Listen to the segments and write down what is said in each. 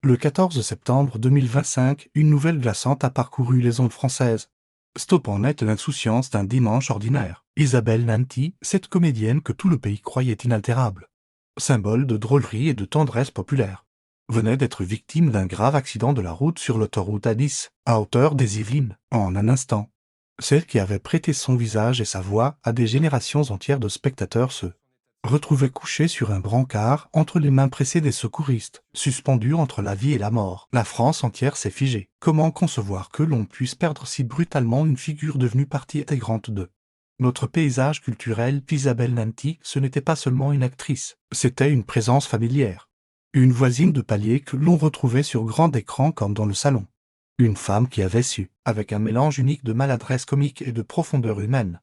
Le 14 septembre 2025, une nouvelle glaçante a parcouru les ondes françaises. Stoppant net l'insouciance d'un dimanche ordinaire, Isabelle Nanty, cette comédienne que tout le pays croyait inaltérable, symbole de drôlerie et de tendresse populaire, venait d'être victime d'un grave accident de la route sur l'autoroute A10, à hauteur des Yvelines, en un instant. Celle qui avait prêté son visage et sa voix à des générations entières de spectateurs se retrouvait couchée sur un brancard entre les mains pressées des secouristes, suspendue entre la vie et la mort. La France entière s'est figée. Comment concevoir que l'on puisse perdre si brutalement une figure devenue partie intégrante de notre paysage culturel? Isabelle Nanty, ce n'était pas seulement une actrice, c'était une présence familière. Une voisine de palier que l'on retrouvait sur grand écran comme dans le salon. Une femme qui avait su, avec un mélange unique de maladresse comique et de profondeur humaine,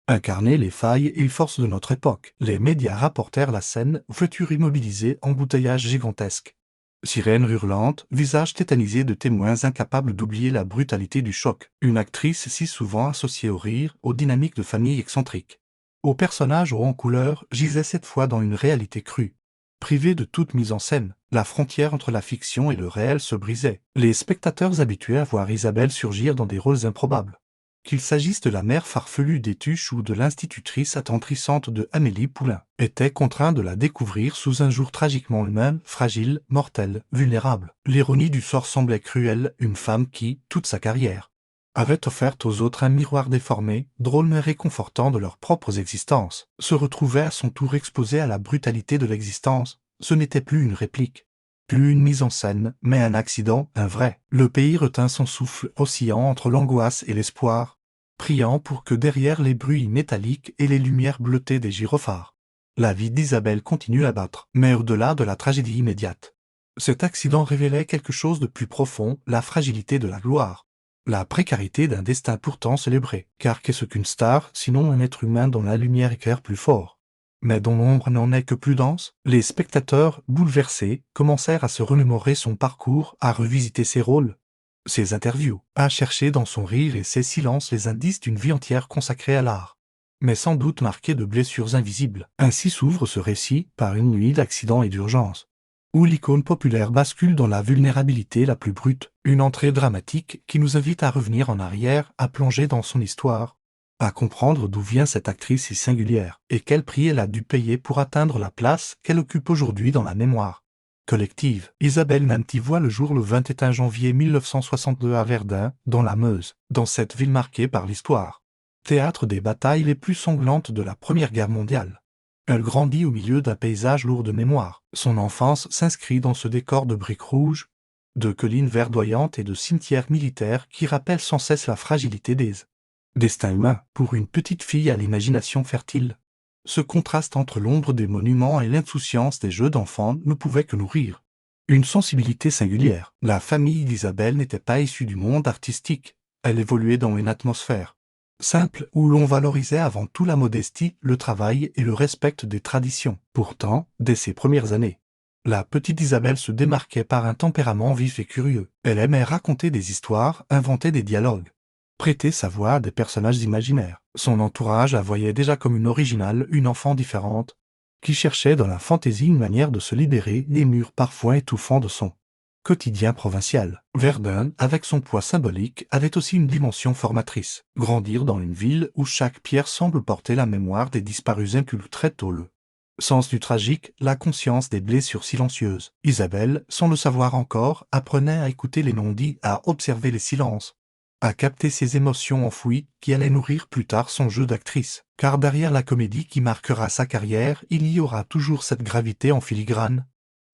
incarner les failles et forces de notre époque. Les médias rapportèrent la scène, voiture immobilisée, embouteillage gigantesque. Sirène hurlante, visage tétanisé de témoins incapables d'oublier la brutalité du choc. Une actrice si souvent associée au rire, aux dynamiques de famille excentriques, aux personnages hauts en couleur, gisait cette fois dans une réalité crue. Privée de toute mise en scène, la frontière entre la fiction et le réel se brisait. Les spectateurs habitués à voir Isabelle surgir dans des rôles improbables, qu'il s'agisse de la mère farfelue des Tuches ou de l'institutrice attendrissante de Amélie Poulain, étaient contraints de la découvrir sous un jour tragiquement humain, fragile, mortel, vulnérable. L'ironie du sort semblait cruelle, une femme qui, toute sa carrière, avait offert aux autres un miroir déformé, drôle mais réconfortant de leurs propres existences, se retrouvait à son tour exposée à la brutalité de l'existence. Ce n'était plus une réplique, plus une mise en scène, mais un accident, un vrai. Le pays retint son souffle, oscillant entre l'angoisse et l'espoir, priant pour que derrière les bruits métalliques et les lumières bleutées des gyrophares, la vie d'Isabelle continue à battre. Mais au-delà de la tragédie immédiate, cet accident révélait quelque chose de plus profond, la fragilité de la gloire, la précarité d'un destin pourtant célébré. Car qu'est-ce qu'une star, sinon un être humain dont la lumière éclaire plus fort, mais dont l'ombre n'en est que plus dense? Les spectateurs, bouleversés, commencèrent à se remémorer son parcours, à revisiter ses rôles, ses interviews, à chercher dans son rire et ses silences les indices d'une vie entière consacrée à l'art, mais sans doute marquée de blessures invisibles. Ainsi s'ouvre ce récit par une nuit d'accidents et d'urgence, où l'icône populaire bascule dans la vulnérabilité la plus brute, une entrée dramatique qui nous invite à revenir en arrière, à plonger dans son histoire, à comprendre d'où vient cette actrice si singulière, et quel prix elle a dû payer pour atteindre la place qu'elle occupe aujourd'hui dans la mémoire collective. Isabelle Nanty voit le jour le 21 janvier 1962 à Verdun, dans la Meuse, dans cette ville marquée par l'histoire, théâtre des batailles les plus sanglantes de la Première Guerre mondiale. Elle grandit au milieu d'un paysage lourd de mémoire. Son enfance s'inscrit dans ce décor de briques rouges, de collines verdoyantes et de cimetières militaires qui rappellent sans cesse la fragilité des destins humains. Pour une petite fille à l'imagination fertile, ce contraste entre l'ombre des monuments et l'insouciance des jeux d'enfants ne pouvait que nourrir une sensibilité singulière. La famille d'Isabelle n'était pas issue du monde artistique, elle évoluait dans une atmosphère simple où l'on valorisait avant tout la modestie, le travail et le respect des traditions. Pourtant, dès ses premières années, la petite Isabelle se démarquait par un tempérament vif et curieux. Elle aimait raconter des histoires, inventer des dialogues, prêter sa voix à des personnages imaginaires. Son entourage la voyait déjà comme une originale, une enfant différente, qui cherchait dans la fantaisie une manière de se libérer des murs parfois étouffants de son quotidien provincial. Verdun, avec son poids symbolique, avait aussi une dimension formatrice. Grandir dans une ville où chaque pierre semble porter la mémoire des disparus inculques très tôt le sens du tragique, la conscience des blessures silencieuses. Isabelle, sans le savoir encore, apprenait à écouter les non-dits, à observer les silences, à capter ses émotions enfouies qui allaient nourrir plus tard son jeu d'actrice. Car derrière la comédie qui marquera sa carrière, il y aura toujours cette gravité en filigrane,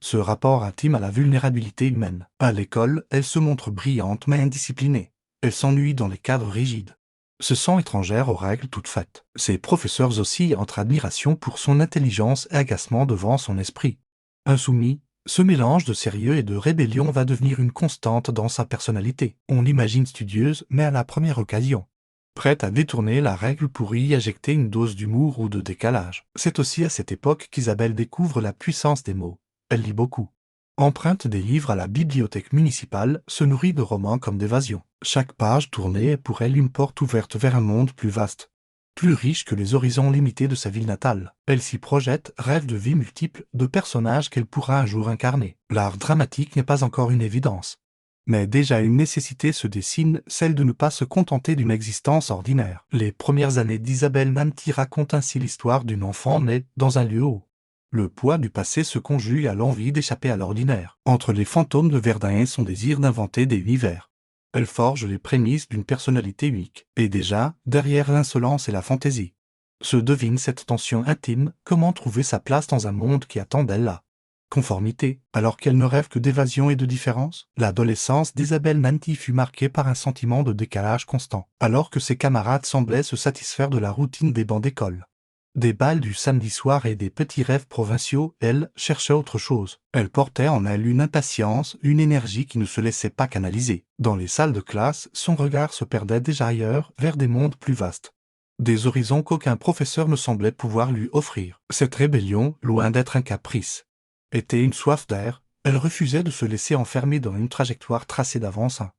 ce rapport intime à la vulnérabilité humaine. À l'école, elle se montre brillante mais indisciplinée. Elle s'ennuie dans les cadres rigides, se sent étrangère aux règles toutes faites. Ses professeurs aussi entre admiration pour son intelligence et agacement devant son esprit insoumis. Ce mélange de sérieux et de rébellion va devenir une constante dans sa personnalité. On l'imagine studieuse, mais à la première occasion, prête à détourner la règle pour y injecter une dose d'humour ou de décalage. C'est aussi à cette époque qu'Isabelle découvre la puissance des mots. Elle lit beaucoup, emprunte des livres à la bibliothèque municipale, se nourrit de romans comme d'évasion. Chaque page tournée est pour elle une porte ouverte vers un monde plus vaste, Plus riche que les horizons limités de sa ville natale, elle s'y projette, rêve de vies multiples, de personnages qu'elle pourra un jour incarner. L'art dramatique n'est pas encore une évidence. Mais déjà une nécessité se dessine, celle de ne pas se contenter d'une existence ordinaire. Les premières années d'Isabelle Nanty racontent ainsi l'histoire d'une enfant née dans un lieu haut. Le poids du passé se conjugue à l'envie d'échapper à l'ordinaire. Entre les fantômes de Verdun et son désir d'inventer des univers, elle forge les prémices d'une personnalité unique. Et déjà, derrière l'insolence et la fantaisie, se devine cette tension intime, comment trouver sa place dans un monde qui attend d'elle la conformité, alors qu'elle ne rêve que d'évasion et de différence. L'adolescence d'Isabelle Nanty fut marquée par un sentiment de décalage constant, alors que ses camarades semblaient se satisfaire de la routine des bancs d'école, des bals du samedi soir et des petits rêves provinciaux. Elle cherchait autre chose. Elle portait en elle une impatience, une énergie qui ne se laissait pas canaliser. Dans les salles de classe, son regard se perdait déjà ailleurs, vers des mondes plus vastes, des horizons qu'aucun professeur ne semblait pouvoir lui offrir. Cette rébellion, loin d'être un caprice, était une soif d'air. Elle refusait de se laisser enfermer dans une trajectoire tracée d'avance. Un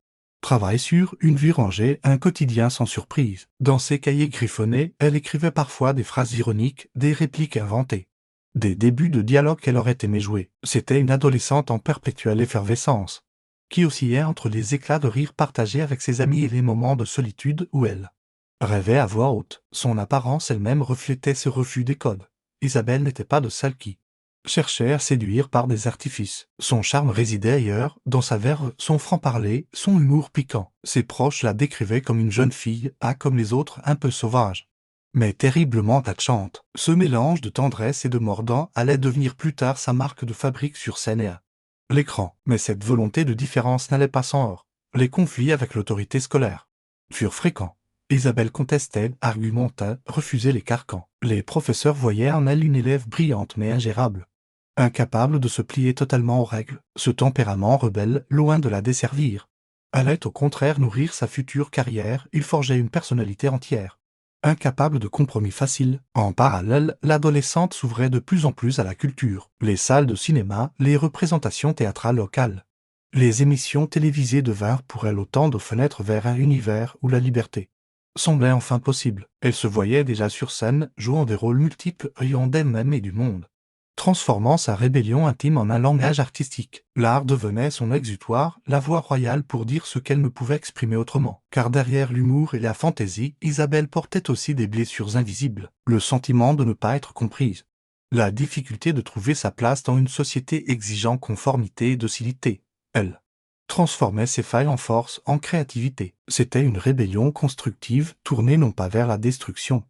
travail sûr, une vie rangée, un quotidien sans surprise. Dans ses cahiers griffonnés, elle écrivait parfois des phrases ironiques, des répliques inventées, des débuts de dialogue qu'elle aurait aimé jouer. C'était une adolescente en perpétuelle effervescence, qui oscillait entre les éclats de rire partagés avec ses amis et les moments de solitude où elle rêvait à voix haute. Son apparence elle-même reflétait ce refus des codes. Isabelle n'était pas de celle qui cherchait à séduire par des artifices. Son charme résidait ailleurs, dans sa verve, son franc-parler, son humour piquant. Ses proches la décrivaient comme une jeune fille, comme les autres, un peu sauvage, mais terriblement attachante. Ce mélange de tendresse et de mordant allait devenir plus tard sa marque de fabrique sur scène et à l'écran. Mais cette volonté de différence n'allait pas sans heurts. Les conflits avec l'autorité scolaire furent fréquents. Isabelle contestait, argumentait, refusait les carcans. Les professeurs voyaient en elle une élève brillante mais ingérable, incapable de se plier totalement aux règles. Ce tempérament rebelle, loin de la desservir, allait au contraire nourrir sa future carrière. Il forgeait une personnalité entière, incapable de compromis faciles. En parallèle, l'adolescente s'ouvrait de plus en plus à la culture. Les salles de cinéma, les représentations théâtrales locales, les émissions télévisées devinrent pour elle autant de fenêtres vers un univers où la liberté semblait enfin possible. Elle se voyait déjà sur scène, jouant des rôles multiples, riant d'elle-même et du monde, transformant sa rébellion intime en un langage artistique. L'art devenait son exutoire, la voix royale pour dire ce qu'elle ne pouvait exprimer autrement. Car derrière l'humour et la fantaisie, Isabelle portait aussi des blessures invisibles, le sentiment de ne pas être comprise, la difficulté de trouver sa place dans une société exigeant conformité et docilité. Elle transformait ses failles en force, en créativité. C'était une rébellion constructive, tournée non pas vers la destruction,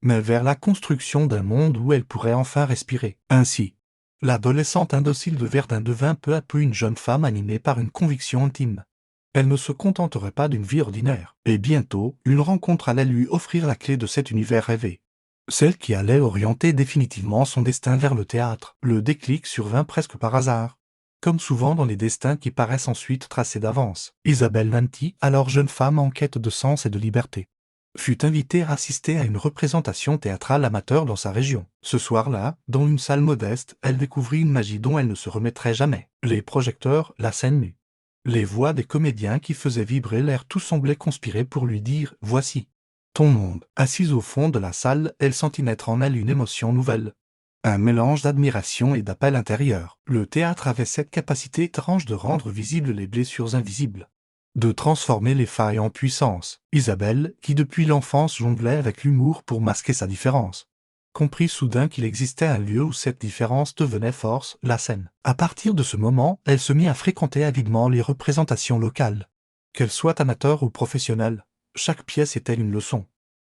mais vers la construction d'un monde où elle pourrait enfin respirer. Ainsi, l'adolescente indocile de Verdun devint peu à peu une jeune femme animée par une conviction intime. Elle ne se contenterait pas d'une vie ordinaire. Et bientôt, une rencontre allait lui offrir la clé de cet univers rêvé, celle qui allait orienter définitivement son destin vers le théâtre. Le déclic survint presque par hasard, comme souvent dans les destins qui paraissent ensuite tracés d'avance. Isabelle Nanty, alors jeune femme en quête de sens et de liberté, fut invitée à assister à une représentation théâtrale amateur dans sa région. Ce soir-là, dans une salle modeste, elle découvrit une magie dont elle ne se remettrait jamais. Les projecteurs, la scène nue, les voix des comédiens qui faisaient vibrer l'air, tout semblait conspirer pour lui dire « Voici ton monde ». Assise au fond de la salle, elle sentit naître en elle une émotion nouvelle, un mélange d'admiration et d'appel intérieur. Le théâtre avait cette capacité étrange de rendre visibles les blessures invisibles, de transformer les failles en puissance. Isabelle, qui depuis l'enfance jonglait avec l'humour pour masquer sa différence, comprit soudain qu'il existait un lieu où cette différence devenait force, la scène. À partir de ce moment, elle se mit à fréquenter avidement les représentations locales. Qu'elles soient amateurs ou professionnelles, chaque pièce était une leçon,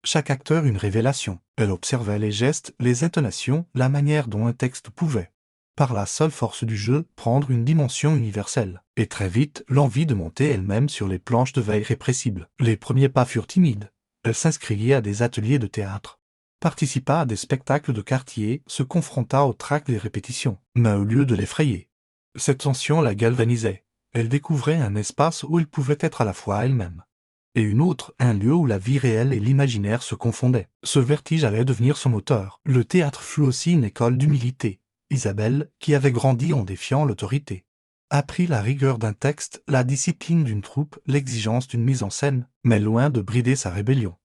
chaque acteur une révélation. Elle observait les gestes, les intonations, la manière dont un texte pouvait, par la seule force du jeu, prendre une dimension universelle. Et très vite, l'envie de monter elle-même sur les planches devint irrépressible. Les premiers pas furent timides. Elle s'inscrivit à des ateliers de théâtre, participa à des spectacles de quartier, se confronta au trac des répétitions. Mais au lieu de l'effrayer, cette tension la galvanisait. Elle découvrait un espace où elle pouvait être à la fois elle-même et une autre, un lieu où la vie réelle et l'imaginaire se confondaient. Ce vertige allait devenir son moteur. Le théâtre fut aussi une école d'humilité. Isabelle, qui avait grandi en défiant l'autorité, apprit la rigueur d'un texte, la discipline d'une troupe, l'exigence d'une mise en scène, mais loin de brider sa rébellion,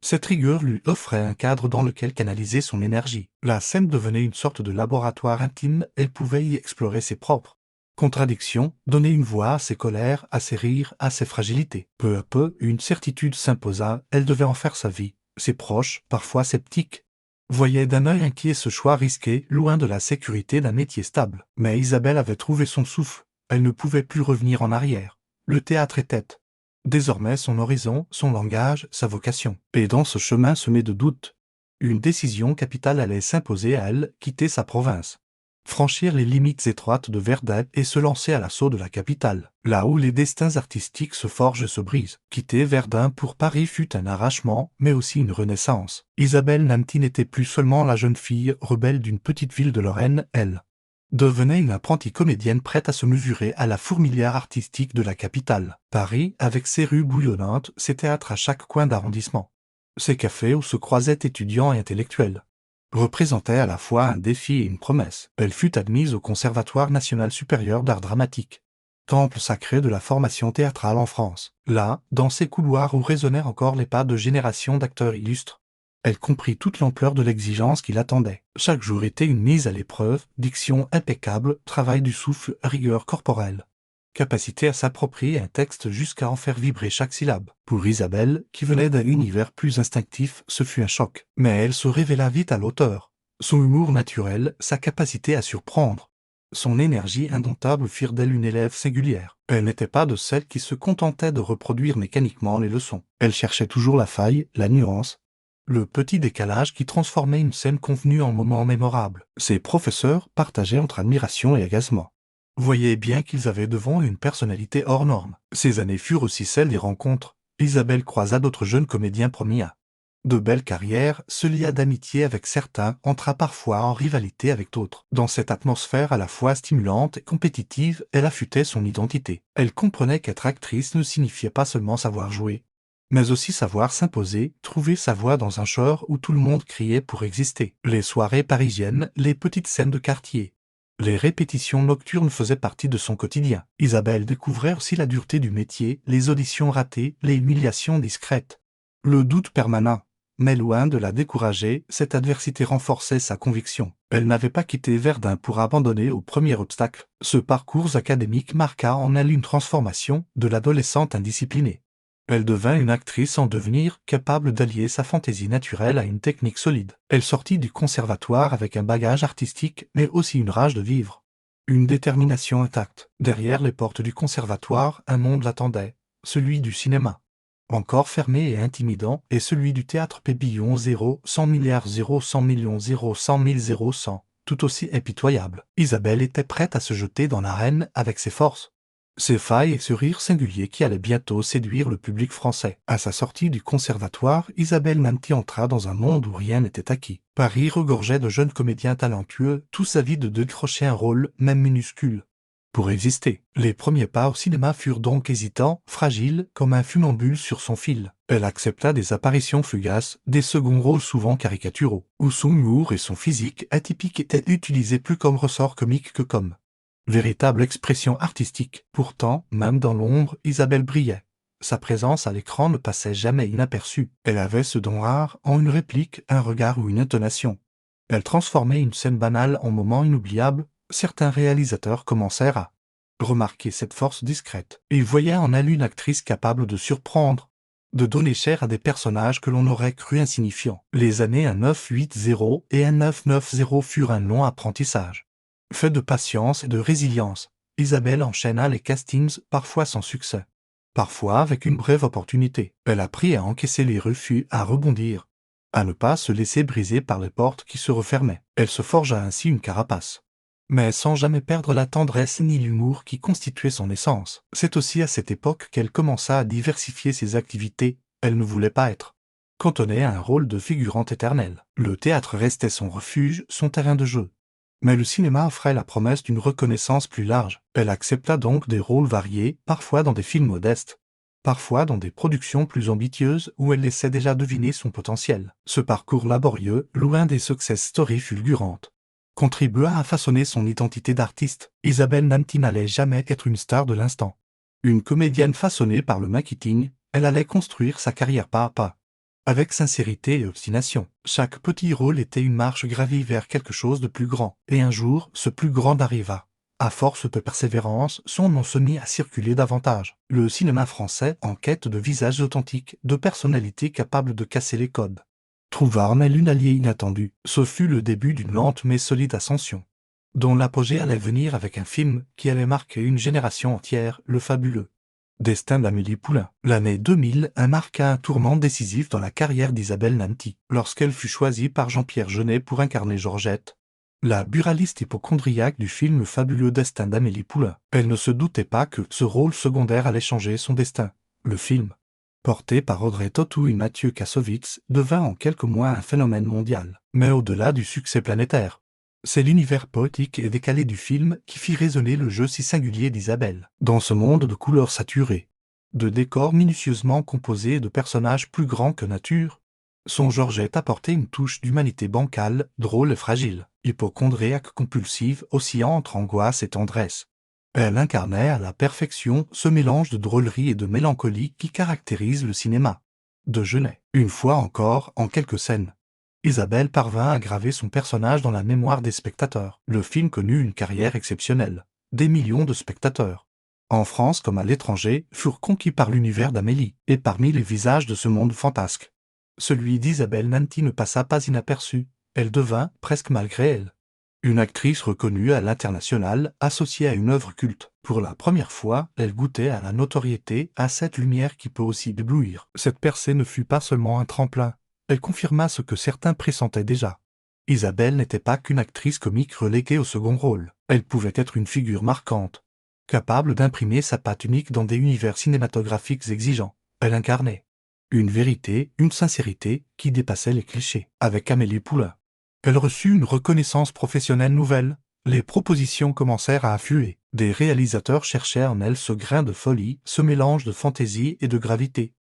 Cette rigueur lui offrait un cadre dans lequel canaliser son énergie. La scène devenait une sorte de laboratoire intime, elle pouvait y explorer ses propres contradictions, donner une voix à ses colères, à ses rires, à ses fragilités. Peu à peu, une certitude s'imposa, elle devait en faire sa vie. Ses proches, parfois sceptiques, voyaient d'un œil inquiet ce choix risqué, loin de la sécurité d'un métier stable. Mais Isabelle avait trouvé son souffle, elle ne pouvait plus revenir en arrière. Le théâtre était désormais son horizon, son langage, sa vocation. Et dans ce chemin semé de doutes, une décision capitale allait s'imposer à elle, quitter sa province, franchir les limites étroites de Verdun et se lancer à l'assaut de la capitale, là où les destins artistiques se forgent et se brisent. Quitter Verdun pour Paris fut un arrachement, mais aussi une renaissance. Isabelle Nanty n'était plus seulement la jeune fille rebelle d'une petite ville de Lorraine, elle devenait une apprentie comédienne prête à se mesurer à la fourmilière artistique de la capitale. Paris, avec ses rues bouillonnantes, ses théâtres à chaque coin d'arrondissement, ses cafés où se croisaient étudiants et intellectuels, représentait à la fois un défi et une promesse. Elle fut admise au Conservatoire national supérieur d'art dramatique, temple sacré de la formation théâtrale en France. Là, dans ces couloirs où résonnèrent encore les pas de générations d'acteurs illustres, elle comprit toute l'ampleur de l'exigence qui l'attendait. Chaque jour était une mise à l'épreuve, diction impeccable, travail du souffle, rigueur corporelle, capacité à s'approprier un texte jusqu'à en faire vibrer chaque syllabe. Pour Isabelle, qui venait d'un univers plus instinctif, ce fut un choc. Mais elle se révéla vite à l'auteur. Son humour naturel, sa capacité à surprendre, son énergie indomptable firent d'elle une élève singulière. Elle n'était pas de celles qui se contentaient de reproduire mécaniquement les leçons. Elle cherchait toujours la faille, la nuance, le petit décalage qui transformait une scène convenue en moment mémorable. Ses professeurs, partagés entre admiration et agacement, voyaient bien qu'ils avaient devant une personnalité hors norme. Ces années furent aussi celles des rencontres. Isabelle croisa d'autres jeunes comédiens promis à de belles carrières, se lia d'amitié avec certains, entra parfois en rivalité avec d'autres. Dans cette atmosphère à la fois stimulante et compétitive, elle affûtait son identité. Elle comprenait qu'être actrice ne signifiait pas seulement savoir jouer, mais aussi savoir s'imposer, trouver sa voie dans un genre où tout le monde criait pour exister. Les soirées parisiennes, les petites scènes de quartier, les répétitions nocturnes faisaient partie de son quotidien. Isabelle découvrait aussi la dureté du métier, les auditions ratées, les humiliations discrètes, le doute permanent. Mais loin de la décourager, cette adversité renforçait sa conviction. Elle n'avait pas quitté Verdun pour abandonner au premier obstacle. Ce parcours académique marqua en elle une transformation de l'adolescente indisciplinée. Elle devint une actrice en devenir, capable d'allier sa fantaisie naturelle à une technique solide. Elle sortit du conservatoire avec un bagage artistique, mais aussi une rage de vivre, une détermination intacte. Derrière les portes du conservatoire, un monde l'attendait, celui du cinéma, encore fermé et intimidant, et celui du théâtre Pébillon 0, 100 milliards 0, 100 millions 0, 100 000 0, 100, tout aussi impitoyable. Isabelle était prête à se jeter dans l'arène avec ses forces, ses failles et ce rire singulier qui allait bientôt séduire le public français. À sa sortie du conservatoire, Isabelle Nanty entra dans un monde où rien n'était acquis. Paris regorgeait de jeunes comédiens talentueux, tous avides de décrocher un rôle, même minuscule, pour exister. Les premiers pas au cinéma furent donc hésitants, fragiles, comme un funambule sur son fil. Elle accepta des apparitions fugaces, des seconds rôles souvent caricaturaux, où son humour et son physique atypique étaient utilisés plus comme ressort comique que comme véritable expression artistique. Pourtant, même dans l'ombre, Isabelle brillait. Sa présence à l'écran ne passait jamais inaperçue. Elle avait ce don rare en une réplique, un regard ou une intonation. Elle transformait une scène banale en moment inoubliable. Certains réalisateurs commencèrent à remarquer cette force discrète et voyaient en elle une actrice capable de surprendre, de donner chair à des personnages que l'on aurait cru insignifiants. Les années 1980 et 1990 furent un long apprentissage. Fait de patience et de résilience, Isabelle enchaîna les castings, parfois sans succès, parfois avec une brève opportunité. Elle apprit à encaisser les refus, à rebondir, à ne pas se laisser briser par les portes qui se refermaient. Elle se forgea ainsi une carapace, mais sans jamais perdre la tendresse ni l'humour qui constituaient son essence. C'est aussi à cette époque qu'elle commença à diversifier ses activités. Elle ne voulait pas être cantonnée à un rôle de figurante éternelle. Le théâtre restait son refuge, son terrain de jeu. Mais le cinéma offrait la promesse d'une reconnaissance plus large. Elle accepta donc des rôles variés, parfois dans des films modestes, parfois dans des productions plus ambitieuses où elle laissait déjà deviner son potentiel. Ce parcours laborieux, loin des success stories fulgurantes, contribua à façonner son identité d'artiste. Isabelle Nanty n'allait jamais être une star de l'instant. Une comédienne façonnée par le marketing, elle allait construire sa carrière pas à pas, avec sincérité et obstination. Chaque petit rôle était une marche gravie vers quelque chose de plus grand. Et un jour, ce plus grand arriva. À force de persévérance, son nom se mit à circuler davantage. Le cinéma français, en quête de visages authentiques, de personnalités capables de casser les codes, trouva en elle une alliée inattendue. Ce fut le début d'une lente mais solide ascension, dont l'apogée allait venir avec un film qui allait marquer une génération entière, Le Fabuleux Destin d'Amélie Poulain. L'année 2001 marqua un tournant décisif dans la carrière d'Isabelle Nanty, lorsqu'elle fut choisie par Jean-Pierre Jeunet pour incarner Georgette, la buraliste hypocondriaque du film Le Fabuleux Destin d'Amélie Poulain. Elle ne se doutait pas que ce rôle secondaire allait changer son destin. Le film, porté par Audrey Tautou et Mathieu Kassovitz, devint en quelques mois un phénomène mondial. Mais au-delà du succès planétaire, c'est l'univers poétique et décalé du film qui fit résonner le jeu si singulier d'Isabelle. Dans ce monde de couleurs saturées, de décors minutieusement composés et de personnages plus grands que nature, son Georgette apportait une touche d'humanité bancale, drôle et fragile, hypocondriaque compulsive, oscillant entre angoisse et tendresse. Elle incarnait à la perfection ce mélange de drôlerie et de mélancolie qui caractérise le cinéma de Jeunet. Une fois encore, en quelques scènes, Isabelle parvint à graver son personnage dans la mémoire des spectateurs. Le film connut une carrière exceptionnelle. Des millions de spectateurs, en France comme à l'étranger, furent conquis par l'univers d'Amélie. Et parmi les visages de ce monde fantasque, celui d'Isabelle Nanty ne passa pas inaperçu. Elle devint, presque malgré elle, une actrice reconnue à l'international, associée à une œuvre culte. Pour la première fois, elle goûtait à la notoriété, à cette lumière qui peut aussi éblouir. Cette percée ne fut pas seulement un tremplin. Elle confirma ce que certains pressentaient déjà. Isabelle n'était pas qu'une actrice comique reléguée au second rôle. Elle pouvait être une figure marquante, capable d'imprimer sa patte unique dans des univers cinématographiques exigeants. Elle incarnait une vérité, une sincérité qui dépassait les clichés. Avec Amélie Poulain, elle reçut une reconnaissance professionnelle nouvelle. Les propositions commencèrent à affluer. Des réalisateurs cherchaient en elle ce grain de folie, ce mélange de fantaisie et de gravité.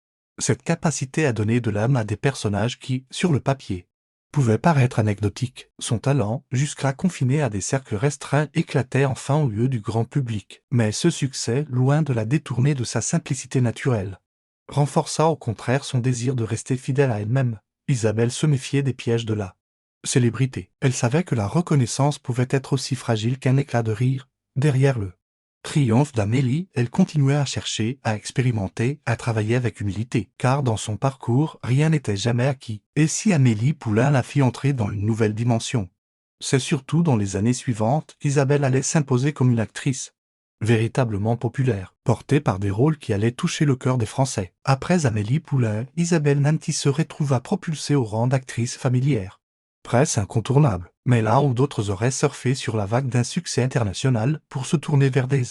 Cette capacité à donner de l'âme à des personnages qui, sur le papier, pouvaient paraître anecdotiques. Son talent, jusqu'à confiné à des cercles restreints, éclatait enfin aux yeux du grand public. Mais ce succès, loin de la détourner de sa simplicité naturelle, renforça au contraire son désir de rester fidèle à elle-même. Isabelle se méfiait des pièges de la célébrité. Elle savait que la reconnaissance pouvait être aussi fragile qu'un éclat de rire. Derrière le triomphe d'Amélie, elle continuait à chercher, à expérimenter, à travailler avec humilité, car dans son parcours, rien n'était jamais acquis. Et si Amélie Poulain la fit entrer dans une nouvelle dimension, c'est surtout dans les années suivantes qu'Isabelle allait s'imposer comme une actrice véritablement populaire, portée par des rôles qui allaient toucher le cœur des Français. Après Amélie Poulain, Isabelle Nanty se retrouva propulsée au rang d'actrice familière, presque incontournable. Mais là où d'autres auraient surfé sur la vague d'un succès international pour se tourner vers des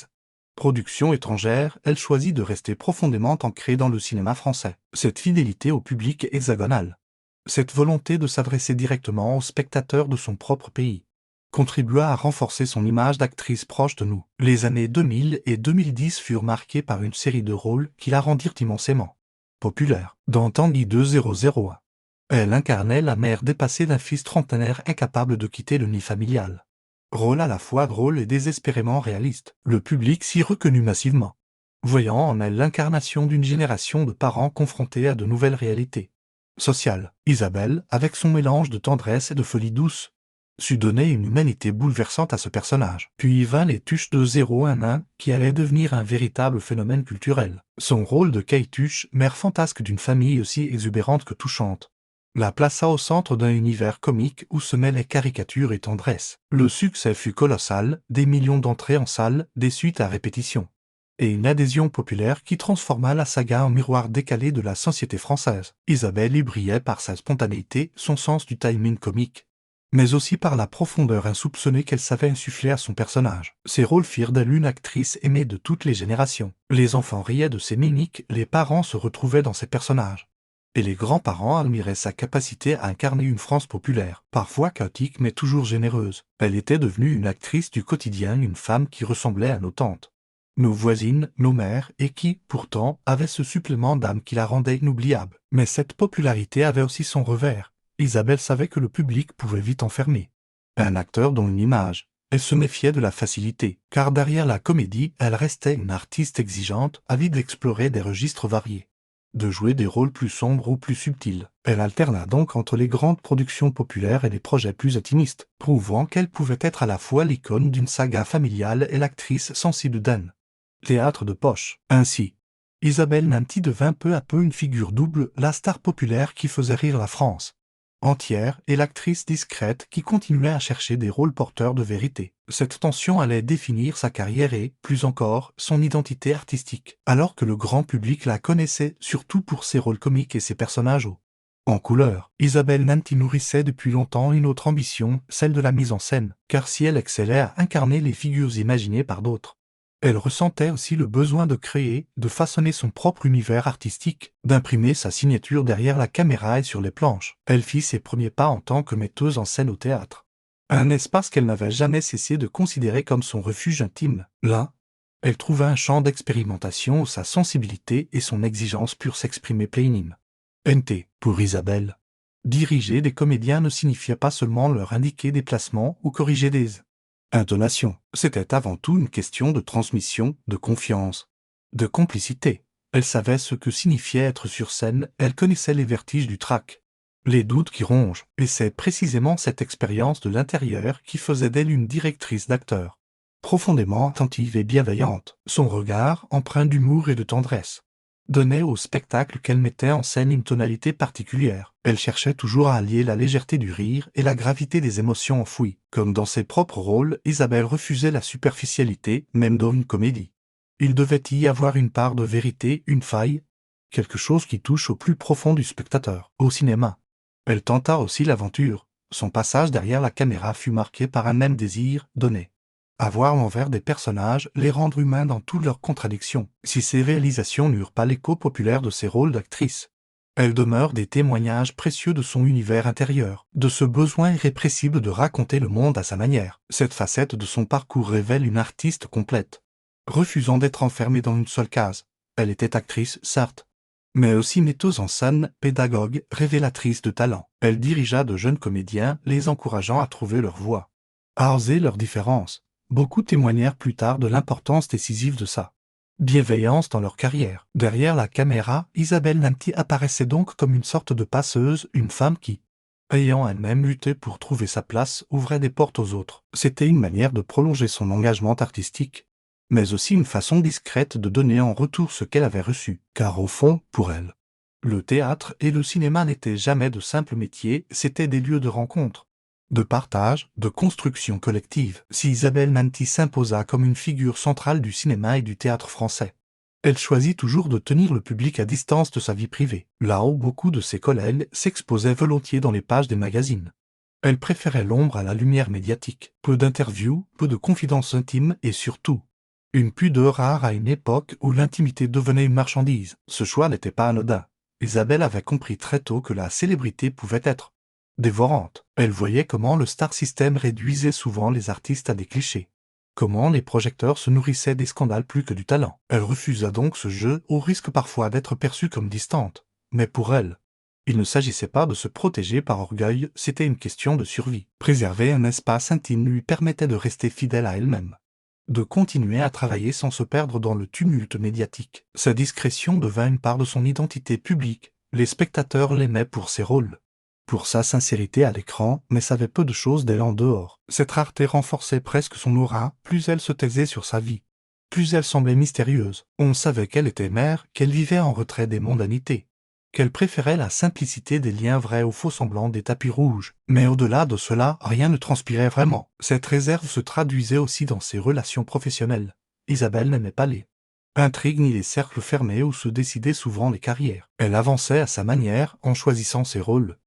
productions étrangères, elle choisit de rester profondément ancrée dans le cinéma français. Cette fidélité au public hexagonal, cette volonté de s'adresser directement aux spectateurs de son propre pays, contribua à renforcer son image d'actrice proche de nous. Les années 2000 et 2010 furent marquées par une série de rôles qui la rendirent immensément populaire. Dans Tanguy 2001, elle incarnait la mère dépassée d'un fils trentenaire incapable de quitter le nid familial. Rôle à la fois drôle et désespérément réaliste. Le public s'y reconnut massivement, voyant en elle l'incarnation d'une génération de parents confrontés à de nouvelles réalités sociales. Isabelle, avec son mélange de tendresse et de folie douce, sut donner une humanité bouleversante à ce personnage. Puis vint les Tuches de 011 qui allait devenir un véritable phénomène culturel. Son rôle de Kay Tuche, mère fantasque d'une famille aussi exubérante que touchante, la plaça au centre d'un univers comique où se mêlaient caricature et tendresse. Le succès fut colossal, des millions d'entrées en salle, des suites à répétition, et une adhésion populaire qui transforma la saga en miroir décalé de la société française. Isabelle y brillait par sa spontanéité, son sens du timing comique, mais aussi par la profondeur insoupçonnée qu'elle savait insuffler à son personnage. Ses rôles firent d'elle une actrice aimée de toutes les générations. Les enfants riaient de ses mimiques, les parents se retrouvaient dans ses personnages, et les grands-parents admiraient sa capacité à incarner une France populaire, parfois chaotique mais toujours généreuse. Elle était devenue une actrice du quotidien, une femme qui ressemblait à nos tantes, nos voisines, nos mères, et qui, pourtant, avait ce supplément d'âme qui la rendait inoubliable. Mais cette popularité avait aussi son revers. Isabelle savait que le public pouvait vite enfermer un acteur dont une image. Elle se méfiait de la facilité, car derrière la comédie, elle restait une artiste exigeante, avide d'explorer des registres variés, de jouer des rôles plus sombres ou plus subtils. Elle alterna donc entre les grandes productions populaires et les projets plus intimistes, prouvant qu'elle pouvait être à la fois l'icône d'une saga familiale et l'actrice sensible d'un théâtre de poche. Ainsi, Isabelle Nanty devint peu à peu une figure double, la star populaire qui faisait rire la France entière et l'actrice discrète qui continuait à chercher des rôles porteurs de vérité. Cette tension allait définir sa carrière et, plus encore, son identité artistique, alors que le grand public la connaissait surtout pour ses rôles comiques et ses personnages en couleur. Isabelle Nanty nourrissait depuis longtemps une autre ambition, celle de la mise en scène, car si elle excellait à incarner les figures imaginées par d'autres, elle ressentait aussi le besoin de créer, de façonner son propre univers artistique, d'imprimer sa signature derrière la caméra et sur les planches. Elle fit ses premiers pas en tant que metteuse en scène au théâtre. Un espace qu'elle n'avait jamais cessé de considérer comme son refuge intime. Là, elle trouva un champ d'expérimentation où sa sensibilité et son exigence purent s'exprimer pleinement. NT, pour Isabelle. Diriger des comédiens ne signifiait pas seulement leur indiquer des placements ou corriger des intonation. C'était avant tout une question de transmission, de confiance, de complicité. Elle savait ce que signifiait être sur scène, elle connaissait les vertiges du trac, les doutes qui rongent, et c'est précisément cette expérience de l'intérieur qui faisait d'elle une directrice d'acteurs. Profondément attentive et bienveillante, son regard, empreint d'humour et de tendresse, donnait au spectacle qu'elle mettait en scène une tonalité particulière. Elle cherchait toujours à allier la légèreté du rire et la gravité des émotions enfouies. Comme dans ses propres rôles, Isabelle refusait la superficialité, même dans une comédie. Il devait y avoir une part de vérité, une faille, quelque chose qui touche au plus profond du spectateur. Au cinéma, elle tenta aussi l'aventure. Son passage derrière la caméra fut marqué par un même désir, donner à voir l'envers des personnages, les rendre humains dans toutes leurs contradictions. Si ces réalisations n'eurent pas l'écho populaire de ses rôles d'actrice, elles demeurent des témoignages précieux de son univers intérieur, de ce besoin irrépressible de raconter le monde à sa manière. Cette facette de son parcours révèle une artiste complète, refusant d'être enfermée dans une seule case. Elle était actrice, certes, mais aussi metteuse en scène, pédagogue, révélatrice de talent. Elle dirigea de jeunes comédiens, les encourageant à trouver leur voix, à oser leurs différences. Beaucoup témoignèrent plus tard de l'importance décisive de sa bienveillance dans leur carrière. Derrière la caméra, Isabelle Nanty apparaissait donc comme une sorte de passeuse, une femme qui, ayant elle-même lutté pour trouver sa place, ouvrait des portes aux autres. C'était une manière de prolonger son engagement artistique, mais aussi une façon discrète de donner en retour ce qu'elle avait reçu. Car au fond, pour elle, le théâtre et le cinéma n'étaient jamais de simples métiers, c'étaient des lieux de rencontre, de partage, de construction collective. Si Isabelle Nanty s'imposa comme une figure centrale du cinéma et du théâtre français, elle choisit toujours de tenir le public à distance de sa vie privée. Là où beaucoup de ses collègues s'exposaient volontiers dans les pages des magazines, elle préférait l'ombre à la lumière médiatique. Peu d'interviews, peu de confidences intimes et surtout, une pudeur rare à une époque où l'intimité devenait une marchandise. Ce choix n'était pas anodin. Isabelle avait compris très tôt que la célébrité pouvait être dévorante. Elle voyait comment le star system réduisait souvent les artistes à des clichés, comment les projecteurs se nourrissaient des scandales plus que du talent. Elle refusa donc ce jeu, au risque parfois d'être perçue comme distante. Mais pour elle, il ne s'agissait pas de se protéger par orgueil, c'était une question de survie. Préserver un espace intime lui permettait de rester fidèle à elle-même, de continuer à travailler sans se perdre dans le tumulte médiatique. Sa discrétion devint une part de son identité publique. Les spectateurs l'aimaient pour ses rôles, pour sa sincérité à l'écran, mais savait peu de choses d'elle en dehors. Cette rareté renforçait presque son aura, plus elle se taisait sur sa vie, plus elle semblait mystérieuse. On savait qu'elle était mère, qu'elle vivait en retrait des mondanités, qu'elle préférait la simplicité des liens vrais aux faux semblants des tapis rouges. Mais au-delà de cela, rien ne transpirait vraiment. Cette réserve se traduisait aussi dans ses relations professionnelles. Isabelle n'aimait pas les intrigues ni les cercles fermés où se décidaient souvent les carrières. Elle avançait à sa manière, en choisissant ses rôles,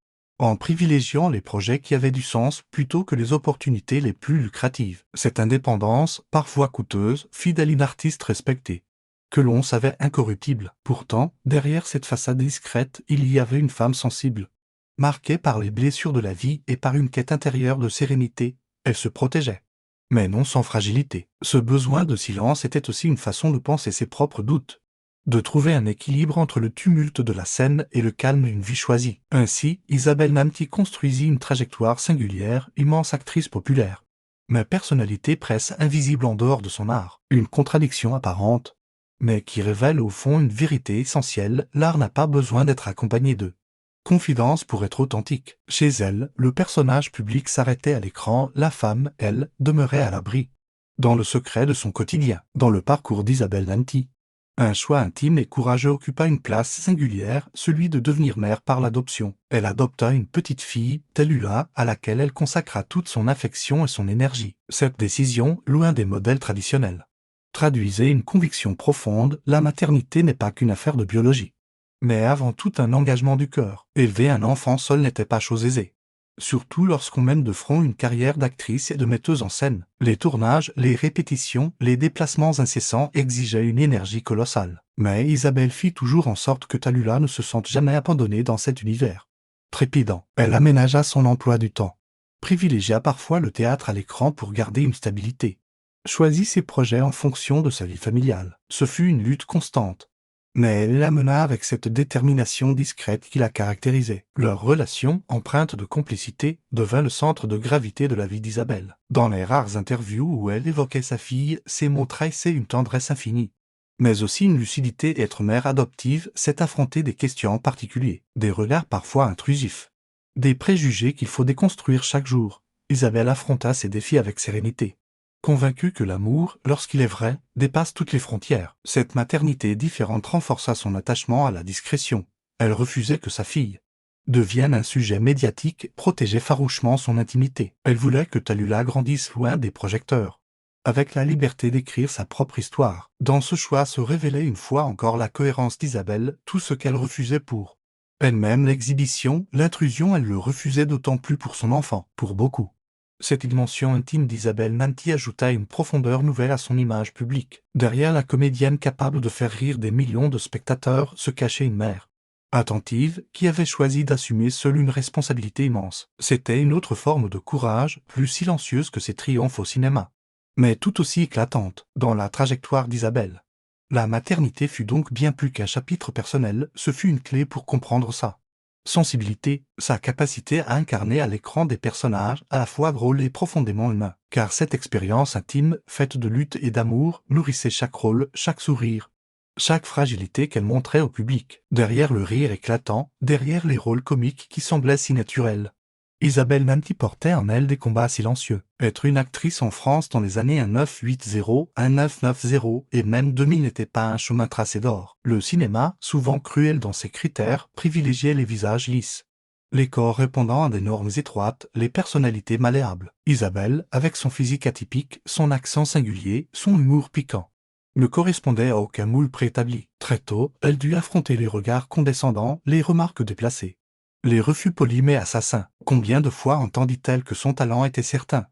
en privilégiant les projets qui avaient du sens plutôt que les opportunités les plus lucratives. Cette indépendance, parfois coûteuse, fit d'elle une artiste respectée, que l'on savait incorruptible. Pourtant, derrière cette façade discrète, il y avait une femme sensible, marquée par les blessures de la vie et par une quête intérieure de sérénité. Elle se protégeait, mais non sans fragilité. Ce besoin de silence était aussi une façon de penser ses propres doutes, de trouver un équilibre entre le tumulte de la scène et le calme d'une vie choisie. Ainsi, Isabelle Nanty construisit une trajectoire singulière, immense actrice populaire, mais personnalité presque invisible en dehors de son art. Une contradiction apparente, mais qui révèle au fond une vérité essentielle: l'art n'a pas besoin d'être accompagné de confidence pour être authentique. Chez elle, le personnage public s'arrêtait à l'écran, la femme, elle, demeurait à l'abri, dans le secret de son quotidien. Dans le parcours d'Isabelle Nanty, un choix intime et courageux occupa une place singulière, celui de devenir mère par l'adoption. Elle adopta une petite fille, Tallulah, à laquelle elle consacra toute son affection et son énergie. Cette décision, loin des modèles traditionnels, traduisait une conviction profonde: la maternité n'est pas qu'une affaire de biologie, mais avant tout un engagement du cœur. Élever un enfant seul n'était pas chose aisée, surtout lorsqu'on mène de front une carrière d'actrice et de metteuse en scène. Les tournages, les répétitions, les déplacements incessants exigeaient une énergie colossale. Mais Isabelle fit toujours en sorte que Tallulah ne se sente jamais abandonnée dans cet univers trépidant. Elle aménagea son emploi du temps, privilégia parfois le théâtre à l'écran pour garder une stabilité, choisit ses projets en fonction de sa vie familiale. Ce fut une lutte constante, mais elle la mena avec cette détermination discrète qui la caractérisait. Leur relation, empreinte de complicité, devint le centre de gravité de la vie d'Isabelle. Dans les rares interviews où elle évoquait sa fille, ses mots trahissaient une tendresse infinie, mais aussi une lucidité. Être mère adoptive, c'est affronter des questions en particulier, des regards parfois intrusifs, des préjugés qu'il faut déconstruire chaque jour. Isabelle affronta ces défis avec sérénité, convaincue que l'amour, lorsqu'il est vrai, dépasse toutes les frontières. Cette maternité différente renforça son attachement à la discrétion. Elle refusait que sa fille devienne un sujet médiatique, protégeait farouchement son intimité. Elle voulait que Tallulah grandisse loin des projecteurs, avec la liberté d'écrire sa propre histoire. Dans ce choix se révélait une fois encore la cohérence d'Isabelle: tout ce qu'elle refusait pour elle-même, l'exhibition, l'intrusion, elle le refusait d'autant plus pour son enfant. Pour beaucoup, cette dimension intime d'Isabelle Nanty ajouta une profondeur nouvelle à son image publique. Derrière la comédienne capable de faire rire des millions de spectateurs se cachait une mère attentive, qui avait choisi d'assumer seule une responsabilité immense. C'était une autre forme de courage, plus silencieuse que ses triomphes au cinéma, mais tout aussi éclatante. Dans la trajectoire d'Isabelle, la maternité fut donc bien plus qu'un chapitre personnel, ce fut une clé pour comprendre sa sensibilité, sa capacité à incarner à l'écran des personnages à la fois drôles et profondément humains. Car cette expérience intime, faite de lutte et d'amour, nourrissait chaque rôle, chaque sourire, chaque fragilité qu'elle montrait au public. Derrière le rire éclatant, derrière les rôles comiques qui semblaient si naturels, Isabelle Nanty portait en elle des combats silencieux. Être une actrice en France dans les années 1980, 1990 et même 2000 n'était pas un chemin tracé d'or. Le cinéma, souvent cruel dans ses critères, privilégiait les visages lisses, les corps répondant à des normes étroites, les personnalités malléables. Isabelle, avec son physique atypique, son accent singulier, son humour piquant, ne correspondait à aucun moule préétabli. Très tôt, elle dut affronter les regards condescendants, les remarques déplacées, les refus polis mais assassins. Combien de fois entendit-elle que son talent était certain,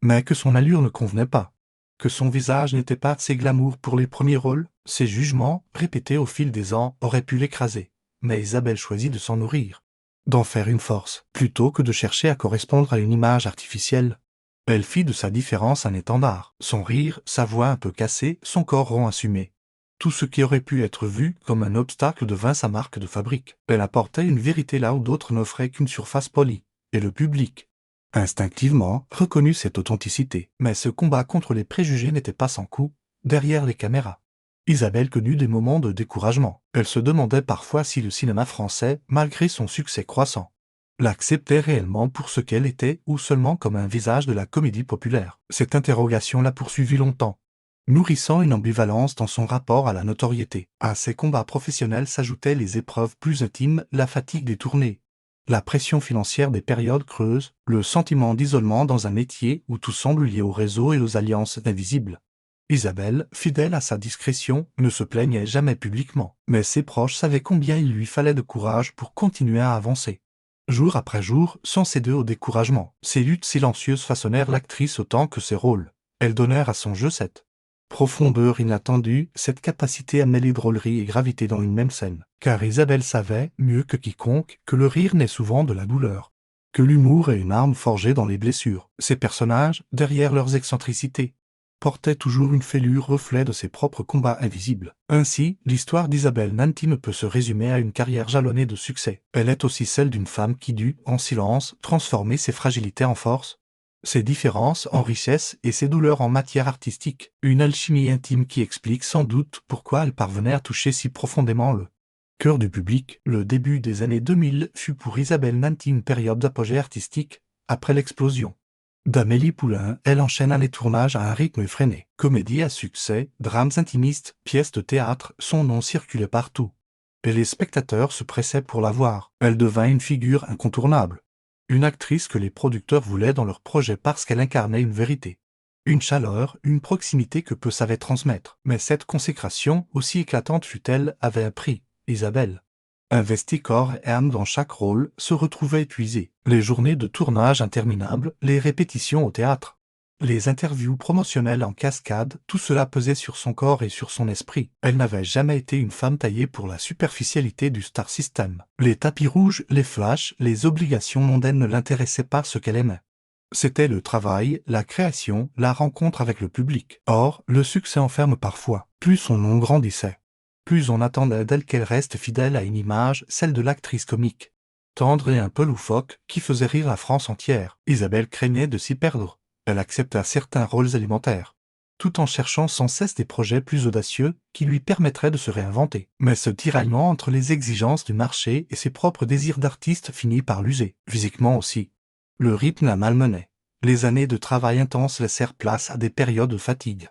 mais que son allure ne convenait pas, que son visage n'était pas assez glamour pour les premiers rôles? Ces jugements, répétés au fil des ans, auraient pu l'écraser, mais Isabelle choisit de s'en nourrir, d'en faire une force, plutôt que de chercher à correspondre à une image artificielle. Elle fit de sa différence un étendard. Son rire, sa voix un peu cassée, son corps rond assumé, tout ce qui aurait pu être vu comme un obstacle devint sa marque de fabrique. Elle apportait une vérité là où d'autres n'offraient qu'une surface polie, et le public, instinctivement, reconnut cette authenticité. Mais ce combat contre les préjugés n'était pas sans coup. Derrière les caméras, Isabelle connut des moments de découragement. Elle se demandait parfois si le cinéma français, malgré son succès croissant, l'acceptait réellement pour ce qu'elle était ou seulement comme un visage de la comédie populaire. Cette interrogation la poursuivit longtemps, nourrissant une ambivalence dans son rapport à la notoriété. À ces combats professionnels s'ajoutaient les épreuves plus intimes, la fatigue des tournées, la pression financière des périodes creuses, le sentiment d'isolement dans un métier où tout semble lié au réseau et aux alliances invisibles. Isabelle, fidèle à sa discrétion, ne se plaignait jamais publiquement, mais ses proches savaient combien il lui fallait de courage pour continuer à avancer. Jour après jour, sans céder au découragement, ces luttes silencieuses façonnèrent l'actrice autant que ses rôles. Elles donnèrent à son jeu cette profondeur inattendue, cette capacité à mêler drôlerie et gravité dans une même scène. Car Isabelle savait, mieux que quiconque, que le rire naît souvent de la douleur, que l'humour est une arme forgée dans les blessures. Ces personnages, derrière leurs excentricités, portaient toujours une fêlure reflet de ses propres combats invisibles. Ainsi, l'histoire d'Isabelle Nanty ne peut se résumer à une carrière jalonnée de succès. Elle est aussi celle d'une femme qui dut, en silence, transformer ses fragilités en force, Ses différences en richesse et ses douleurs en matière artistique, une alchimie intime qui explique sans doute pourquoi elle parvenait à toucher si profondément le cœur du public. Le début des années 2000 fut pour Isabelle Nanty une période d'apogée artistique, après l'explosion d'Amélie Poulain. Elle enchaîne les tournages à un rythme effréné. Comédie à succès, drames intimistes, pièces de théâtre, son nom circulait partout. Et les spectateurs se pressaient pour la voir. Elle devint une figure incontournable. Une actrice que les producteurs voulaient dans leur projet parce qu'elle incarnait une vérité. Une chaleur, une proximité que peu savaient transmettre. Mais cette consécration, aussi éclatante fut-elle, avait un prix. Isabelle, investie corps et âme dans chaque rôle, se retrouvait épuisée. Les journées de tournage interminables, les répétitions au théâtre, les interviews promotionnelles en cascade, tout cela pesait sur son corps et sur son esprit. Elle n'avait jamais été une femme taillée pour la superficialité du star system. Les tapis rouges, les flashs, les obligations mondaines ne l'intéressaient pas ce qu'elle aimait. C'était le travail, la création, la rencontre avec le public. Or, le succès enferme parfois. Plus son nom grandissait, plus on attendait d'elle qu'elle reste fidèle à une image, celle de l'actrice comique, tendre et un peu loufoque, qui faisait rire la France entière. Isabelle craignait de s'y perdre. Elle accepta certains rôles alimentaires, tout en cherchant sans cesse des projets plus audacieux qui lui permettraient de se réinventer. Mais ce tiraillement entre les exigences du marché et ses propres désirs d'artiste finit par l'user, physiquement aussi. Le rythme la malmenait. Les années de travail intense laissèrent place à des périodes de fatigue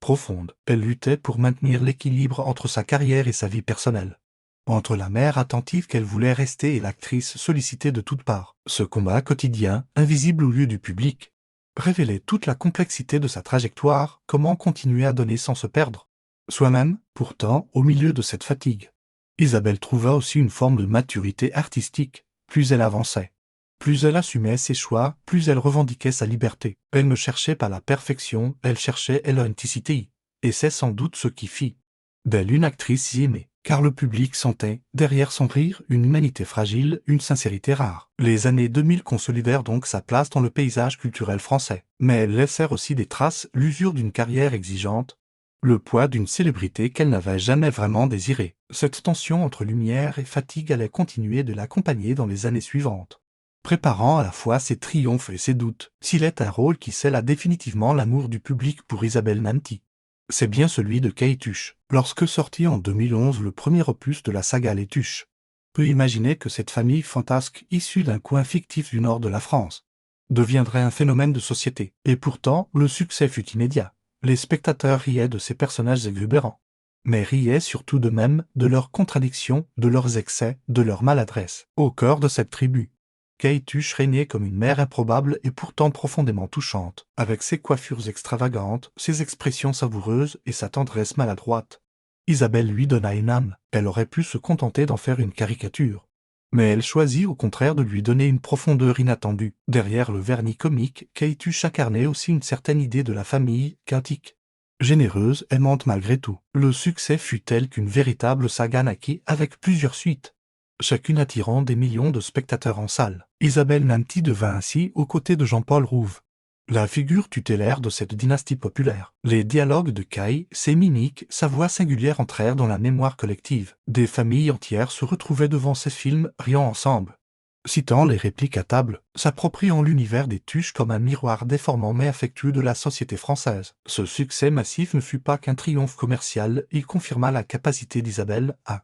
profonde. Elle luttait pour maintenir l'équilibre entre sa carrière et sa vie personnelle. Entre la mère attentive qu'elle voulait rester et l'actrice sollicitée de toutes parts. Ce combat quotidien, invisible aux yeux du public, révélait toute la complexité de sa trajectoire. Comment continuer à donner sans se perdre soi-même, pourtant, au milieu de cette fatigue. Isabelle trouva aussi une forme de maturité artistique. Plus elle avançait, plus elle assumait ses choix, plus elle revendiquait sa liberté. Elle ne cherchait pas la perfection, elle cherchait l'authenticité. Et c'est sans doute ce qui fit d'elle une actrice si aimée. Car le public sentait, derrière son rire, une humanité fragile, une sincérité rare. Les années 2000 consolidèrent donc sa place dans le paysage culturel français. Mais elles laissèrent aussi des traces, l'usure d'une carrière exigeante, le poids d'une célébrité qu'elle n'avait jamais vraiment désirée. Cette tension entre lumière et fatigue allait continuer de l'accompagner dans les années suivantes, préparant à la fois ses triomphes et ses doutes. S'il est un rôle qui scella définitivement l'amour du public pour Isabelle Nanty, c'est bien celui de Kay Tuch. Lorsque sortit en 2011 le premier opus de la saga Les Tuches, peut imaginer que cette famille fantasque issue d'un coin fictif du nord de la France deviendrait un phénomène de société. Et pourtant, le succès fut immédiat. Les spectateurs riaient de ces personnages exubérants, mais riaient surtout d'eux-mêmes, de leurs contradictions, de leurs excès, de leur maladresse. Au cœur de cette tribu, Kay Tuch régnait comme une mère improbable et pourtant profondément touchante, avec ses coiffures extravagantes, ses expressions savoureuses et sa tendresse maladroite. Isabelle lui donna une âme. Elle aurait pu se contenter d'en faire une caricature, mais elle choisit au contraire de lui donner une profondeur inattendue. Derrière le vernis comique, Kay Tuch incarnait aussi une certaine idée de la famille, chaotique, généreuse, aimante malgré tout. Le succès fut tel qu'une véritable saga naquit avec plusieurs suites, chacune attirant des millions de spectateurs en salle. Isabelle Nanty devint ainsi, aux côtés de Jean-Paul Rouve, la figure tutélaire de cette dynastie populaire. Les dialogues de Kay, ses mimiques, sa voix singulière entrèrent dans la mémoire collective. Des familles entières se retrouvaient devant ces films, riant ensemble, citant les répliques à table, s'appropriant l'univers des Tuches comme un miroir déformant mais affectueux de la société française. Ce succès massif ne fut pas qu'un triomphe commercial, il confirma la capacité d'Isabelle à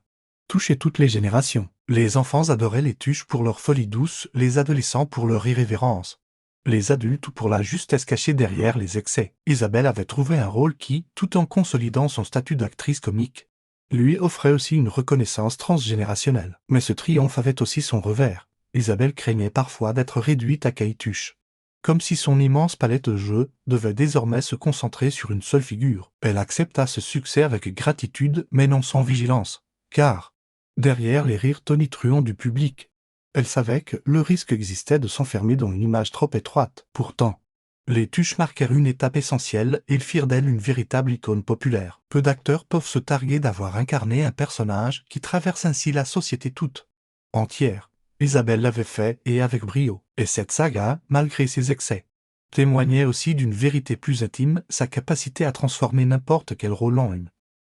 toucher toutes les générations. Les enfants adoraient les Tuches pour leur folie douce, les adolescents pour leur irrévérence, les adultes pour la justesse cachée derrière les excès. Isabelle avait trouvé un rôle qui, tout en consolidant son statut d'actrice comique, lui offrait aussi une reconnaissance transgénérationnelle. Mais ce triomphe avait aussi son revers. Isabelle craignait parfois d'être réduite à Kay Tuch, comme si son immense palette de jeux devait désormais se concentrer sur une seule figure. Elle accepta ce succès avec gratitude mais non sans vigilance, car derrière les rires tonitruants du public, elle savait que le risque existait de s'enfermer dans une image trop étroite. Pourtant, les Tuches marquèrent une étape essentielle et firent d'elle une véritable icône populaire. Peu d'acteurs peuvent se targuer d'avoir incarné un personnage qui traverse ainsi la société toute entière. Isabelle l'avait fait et avec brio. Et cette saga, malgré ses excès, témoignait aussi d'une vérité plus intime, sa capacité à transformer n'importe quel rôle en une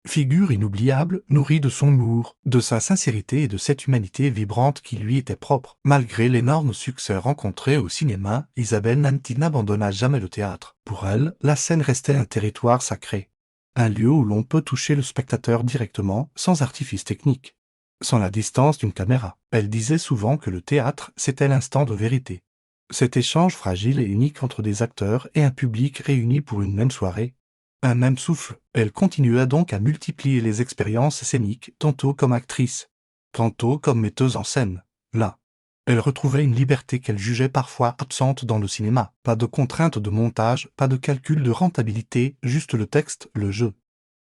Figure inoubliable, nourrie de son humour, de sa sincérité et de cette humanité vibrante qui lui était propre. Malgré l'énorme succès rencontré au cinéma, Isabelle Nanty n'abandonna jamais le théâtre. Pour elle, la scène restait un territoire sacré. Un lieu où l'on peut toucher le spectateur directement, sans artifice technique. Sans la distance d'une caméra. Elle disait souvent que le théâtre, c'était l'instant de vérité. Cet échange fragile et unique entre des acteurs et un public réunis pour une même soirée. Un même souffle, elle continua donc à multiplier les expériences scéniques, tantôt comme actrice, tantôt comme metteuse en scène. Là, elle retrouvait une liberté qu'elle jugeait parfois absente dans le cinéma. Pas de contraintes de montage, pas de calcul de rentabilité, juste le texte, le jeu.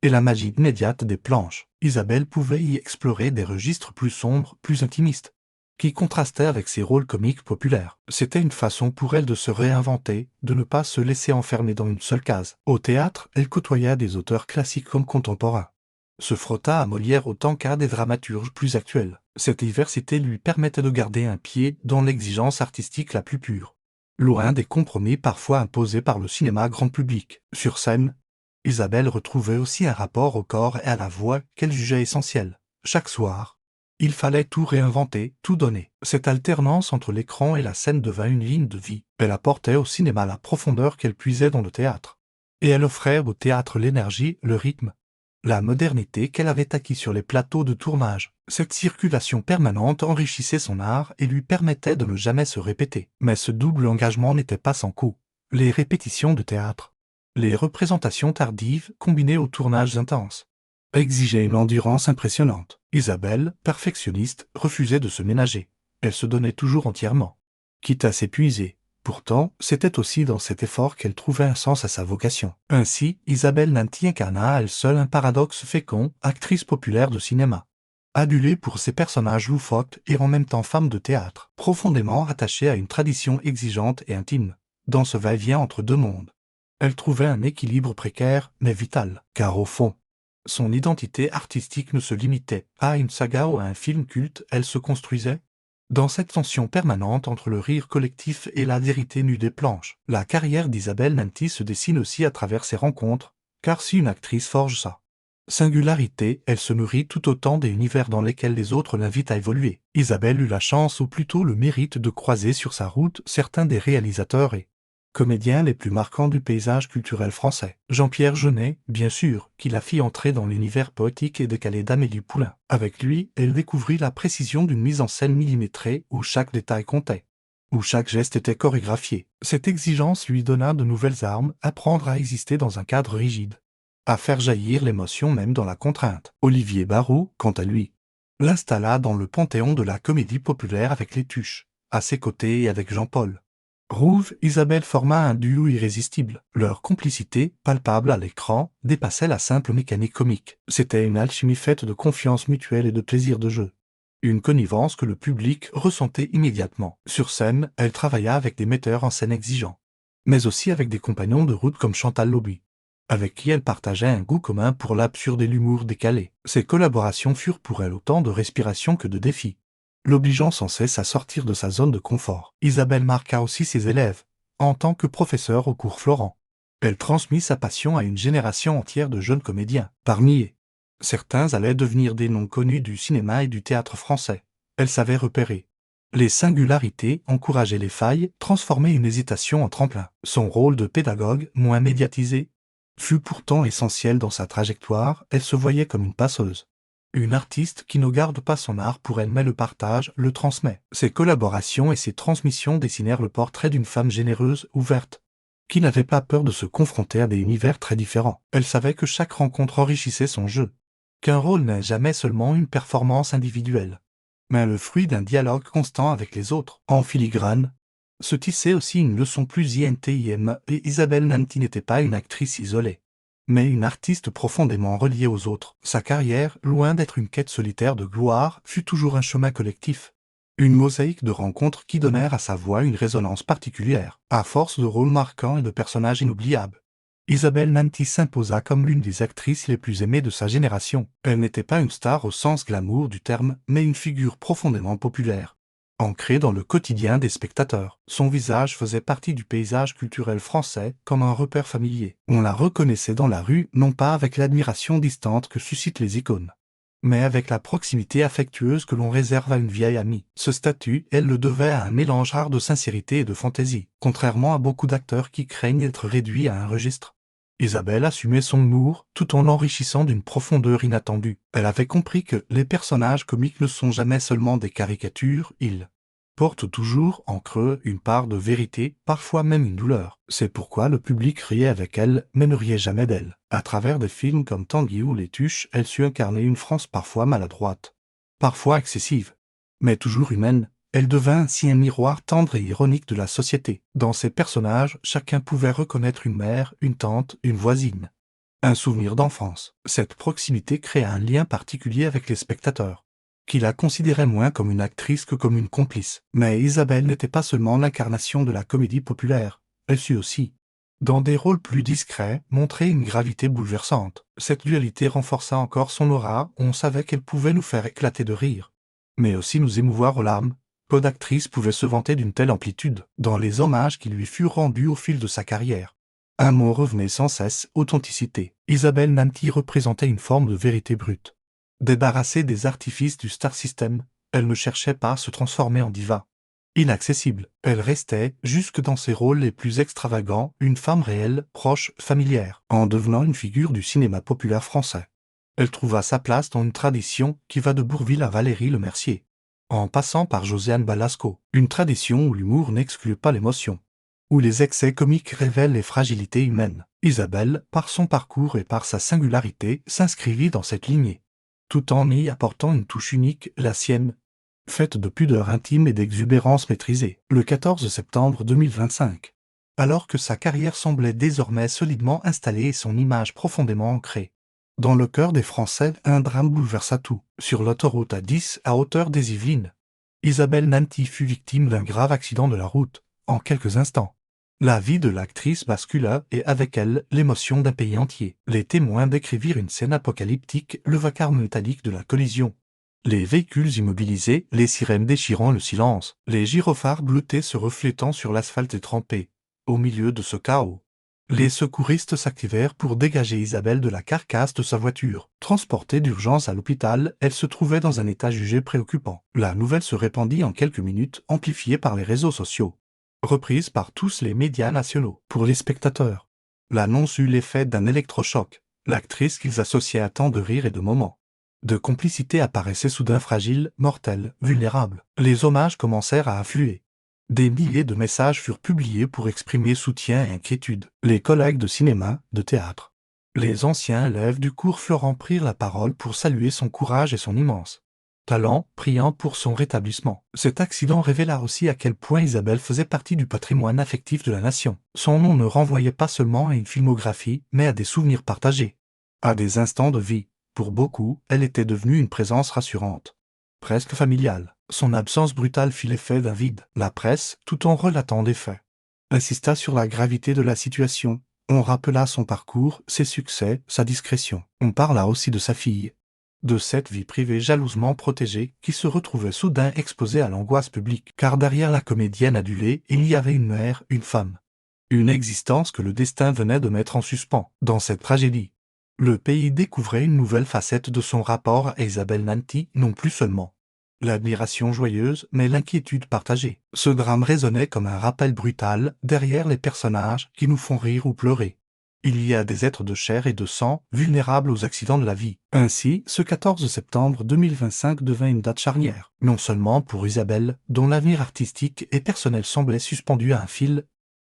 Et la magie immédiate des planches. Isabelle pouvait y explorer des registres plus sombres, plus intimistes, qui contrastaient avec ses rôles comiques populaires. C'était une façon pour elle de se réinventer, de ne pas se laisser enfermer dans une seule case. Au théâtre, elle côtoya des auteurs classiques comme contemporains. Se frotta à Molière autant qu'à des dramaturges plus actuels. Cette diversité lui permettait de garder un pied dans l'exigence artistique la plus pure. Loin des compromis parfois imposés par le cinéma grand public. Sur scène, Isabelle retrouvait aussi un rapport au corps et à la voix qu'elle jugeait essentiel. Chaque soir, il fallait tout réinventer, tout donner. Cette alternance entre l'écran et la scène devint une ligne de vie. Elle apportait au cinéma la profondeur qu'elle puisait dans le théâtre. Et elle offrait au théâtre l'énergie, le rythme, la modernité qu'elle avait acquis sur les plateaux de tournage. Cette circulation permanente enrichissait son art et lui permettait de ne jamais se répéter. Mais ce double engagement n'était pas sans coût. Les répétitions de théâtre, les représentations tardives combinées aux tournages intenses, exigeaient une endurance impressionnante. Isabelle, perfectionniste, refusait de se ménager. Elle se donnait toujours entièrement, quitte à s'épuiser. Pourtant, c'était aussi dans cet effort qu'elle trouvait un sens à sa vocation. Ainsi, Isabelle Nanty incarna à elle seule un paradoxe fécond, actrice populaire de cinéma, adulée pour ses personnages loufoques et en même temps femme de théâtre, profondément attachée à une tradition exigeante et intime. Dans ce va-et-vient entre deux mondes, elle trouvait un équilibre précaire mais vital, car au fond, son identité artistique ne se limitait pas à une saga ou à un film culte, elle se construisait dans cette tension permanente entre le rire collectif et la vérité nue des planches. La carrière d'Isabelle Nanty se dessine aussi à travers ses rencontres, car si une actrice forge sa singularité, elle se nourrit tout autant des univers dans lesquels les autres l'invitent à évoluer. Isabelle eut la chance ou plutôt le mérite de croiser sur sa route certains des réalisateurs et comédiens les plus marquants du paysage culturel français. Jean-Pierre Jeunet, bien sûr, qui la fit entrer dans l'univers poétique et décalé d'Amélie Poulain. Avec lui, elle découvrit la précision d'une mise en scène millimétrée où chaque détail comptait, où chaque geste était chorégraphié. Cette exigence lui donna de nouvelles armes, apprendre à exister dans un cadre rigide, à faire jaillir l'émotion même dans la contrainte. Olivier Barrault, quant à lui, l'installa dans le panthéon de la comédie populaire avec Les Tuches, à ses côtés et avec Jean-Paul Rouve, Isabelle forma un duo irrésistible. Leur complicité, palpable à l'écran, dépassait la simple mécanique comique. C'était une alchimie faite de confiance mutuelle et de plaisir de jeu. Une connivence que le public ressentait immédiatement. Sur scène, elle travailla avec des metteurs en scène exigeants, mais aussi avec des compagnons de route comme Chantal Lauby, avec qui elle partageait un goût commun pour l'absurde et l'humour décalé. Ces collaborations furent pour elle autant de respiration que de défis, l'obligeant sans cesse à sortir de sa zone de confort. Isabelle marqua aussi ses élèves, en tant que professeure au cours Florent. Elle transmit sa passion à une génération entière de jeunes comédiens. Parmi eux, certains allaient devenir des noms connus du cinéma et du théâtre français. Elle savait repérer les singularités, encourager les failles, transformer une hésitation en tremplin. Son rôle de pédagogue, moins médiatisé, fut pourtant essentiel dans sa trajectoire. Elle se voyait comme une passeuse, une artiste qui ne garde pas son art pour elle mais le partage, le transmet. Ses collaborations et ses transmissions dessinèrent le portrait d'une femme généreuse, ouverte, qui n'avait pas peur de se confronter à des univers très différents. Elle savait que chaque rencontre enrichissait son jeu, qu'un rôle n'est jamais seulement une performance individuelle, mais le fruit d'un dialogue constant avec les autres. En filigrane, se tissait aussi une leçon plus intime, et Isabelle Nanty n'était pas une actrice isolée, mais une artiste profondément reliée aux autres. Sa carrière, loin d'être une quête solitaire de gloire, fut toujours un chemin collectif, une mosaïque de rencontres qui donnèrent à sa voix une résonance particulière. À force de rôles marquants et de personnages inoubliables, Isabelle Nanty s'imposa comme l'une des actrices les plus aimées de sa génération. Elle n'était pas une star au sens glamour du terme, mais une figure profondément populaire, Ancrée dans le quotidien des spectateurs, son visage faisait partie du paysage culturel français comme un repère familier. On la reconnaissait dans la rue non pas avec l'admiration distante que suscitent les icônes, mais avec la proximité affectueuse que l'on réserve à une vieille amie. Ce statut, elle le devait à un mélange rare de sincérité et de fantaisie, contrairement à beaucoup d'acteurs qui craignent d'être réduits à un registre. Isabelle assumait son humour tout en l'enrichissant d'une profondeur inattendue. Elle avait compris que les personnages comiques ne sont jamais seulement des caricatures, ils portent toujours en creux une part de vérité, parfois même une douleur. C'est pourquoi le public riait avec elle, mais ne riait jamais d'elle. À travers des films comme Tanguy ou Les Tuches, elle sut incarner une France parfois maladroite, parfois excessive, mais toujours humaine. Elle devint ainsi un miroir tendre et ironique de la société. Dans ses personnages, chacun pouvait reconnaître une mère, une tante, une voisine, un souvenir d'enfance. Cette proximité créa un lien particulier avec les spectateurs, qui la considéraient moins comme une actrice que comme une complice. Mais Isabelle n'était pas seulement l'incarnation de la comédie populaire, elle sut aussi, dans des rôles plus discrets, montrer une gravité bouleversante. Cette dualité renforça encore son aura, on savait qu'elle pouvait nous faire éclater de rire, mais aussi nous émouvoir aux larmes. Peu d'actrices pouvaient se vanter d'une telle amplitude. Dans les hommages qui lui furent rendus au fil de sa carrière, un mot revenait sans cesse: authenticité. Isabelle Nanty représentait une forme de vérité brute. Débarrassée des artifices du star system, elle ne cherchait pas à se transformer en diva inaccessible. Elle restait, jusque dans ses rôles les plus extravagants, une femme réelle, proche, familière. En devenant une figure du cinéma populaire français, elle trouva sa place dans une tradition qui va de Bourvil à Valérie Lemercier, en passant par Josiane Balasco, une tradition où l'humour n'exclut pas l'émotion, où les excès comiques révèlent les fragilités humaines. Isabelle, par son parcours et par sa singularité, s'inscrivit dans cette lignée, tout en y apportant une touche unique, la sienne, faite de pudeur intime et d'exubérance maîtrisée. Le 14 septembre 2025, alors que sa carrière semblait désormais solidement installée et son image profondément ancrée dans le cœur des Français, un drame bouleversa tout. Sur l'autoroute A10, à hauteur des Yvelines, Isabelle Nanty fut victime d'un grave accident de la route. En quelques instants, la vie de l'actrice bascula et avec elle, l'émotion d'un pays entier. Les témoins décrivirent une scène apocalyptique, le vacarme métallique de la collision, les véhicules immobilisés, les sirènes déchirant le silence, les gyrophares bleutés se reflétant sur l'asphalte trempé. Au milieu de ce chaos, les secouristes s'activèrent pour dégager Isabelle de la carcasse de sa voiture. Transportée d'urgence à l'hôpital, elle se trouvait dans un état jugé préoccupant. La nouvelle se répandit en quelques minutes, amplifiée par les réseaux sociaux, reprise par tous les médias nationaux. Pour les spectateurs, l'annonce eut l'effet d'un électrochoc. L'actrice qu'ils associaient à tant de rires et de moments de complicité apparaissait soudain fragile, mortelle, vulnérable. Les hommages commencèrent à affluer. Des milliers de messages furent publiés pour exprimer soutien et inquiétude. Les collègues de cinéma, de théâtre, les anciens élèves du cours Florent prirent la parole pour saluer son courage et son immense talent, priant pour son rétablissement. Cet accident révéla aussi à quel point Isabelle faisait partie du patrimoine affectif de la nation. Son nom ne renvoyait pas seulement à une filmographie, mais à des souvenirs partagés, à des instants de vie. Pour beaucoup, elle était devenue une présence rassurante, presque familiale. Son absence brutale fit l'effet d'un vide. La presse, tout en relatant des faits, insista sur la gravité de la situation. On rappela son parcours, ses succès, sa discrétion. On parla aussi de sa fille, de cette vie privée jalousement protégée qui se retrouvait soudain exposée à l'angoisse publique. Car derrière la comédienne adulée, il y avait une mère, une femme, une existence que le destin venait de mettre en suspens. Dans cette tragédie, le pays découvrait une nouvelle facette de son rapport à Isabelle Nanty, non plus seulement l'admiration joyeuse, mais l'inquiétude partagée. Ce drame résonnait comme un rappel brutal derrière les personnages qui nous font rire ou pleurer. Il y a des êtres de chair et de sang, vulnérables aux accidents de la vie. Ainsi, ce 14 septembre 2025 devint une date charnière, non seulement pour Isabelle, dont l'avenir artistique et personnel semblait suspendu à un fil,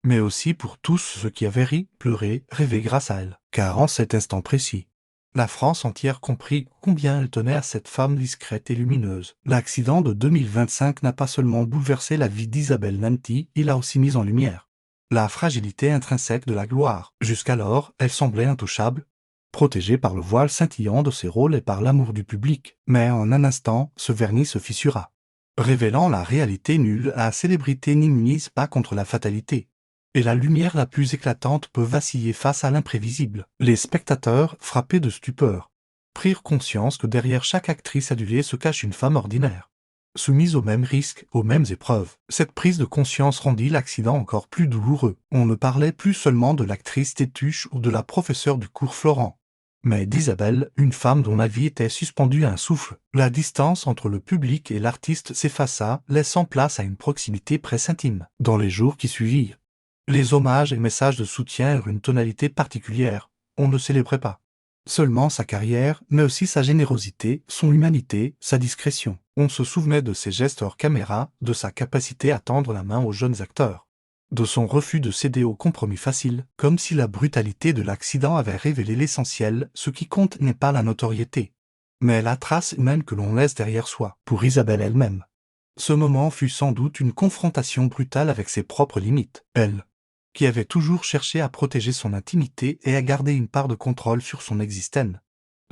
mais aussi pour tous ceux qui avaient ri, pleuré, rêvé grâce à elle. Car en cet instant précis, la France entière comprit combien elle tenait à cette femme discrète et lumineuse. L'accident de 2025 n'a pas seulement bouleversé la vie d'Isabelle Nanty, il a aussi mis en lumière la fragilité intrinsèque de la gloire. Jusqu'alors, elle semblait intouchable, protégée par le voile scintillant de ses rôles et par l'amour du public. Mais en un instant, ce vernis se fissura, révélant la réalité nulle. La célébrité n'immunise pas contre la fatalité, et la lumière la plus éclatante peut vaciller face à l'imprévisible. Les spectateurs, frappés de stupeur, prirent conscience que derrière chaque actrice adulée se cache une femme ordinaire, soumise aux mêmes risques, aux mêmes épreuves. Cette prise de conscience rendit l'accident encore plus douloureux. On ne parlait plus seulement de l'actrice Tétuche ou de la professeure du cours Florent, mais d'Isabelle, une femme dont la vie était suspendue à un souffle. La distance entre le public et l'artiste s'effaça, laissant place à une proximité presque intime. Dans les jours qui suivirent, les hommages et messages de soutien eurent une tonalité particulière. On ne célébrait pas seulement sa carrière, mais aussi sa générosité, son humanité, sa discrétion. On se souvenait de ses gestes hors caméra, de sa capacité à tendre la main aux jeunes acteurs, de son refus de céder aux compromis faciles, comme si la brutalité de l'accident avait révélé l'essentiel. Ce qui compte n'est pas la notoriété, mais la trace humaine que l'on laisse derrière soi. Pour Isabelle elle-même, ce moment fut sans doute une confrontation brutale avec ses propres limites. Elle, qui avait toujours cherché à protéger son intimité et à garder une part de contrôle sur son existence,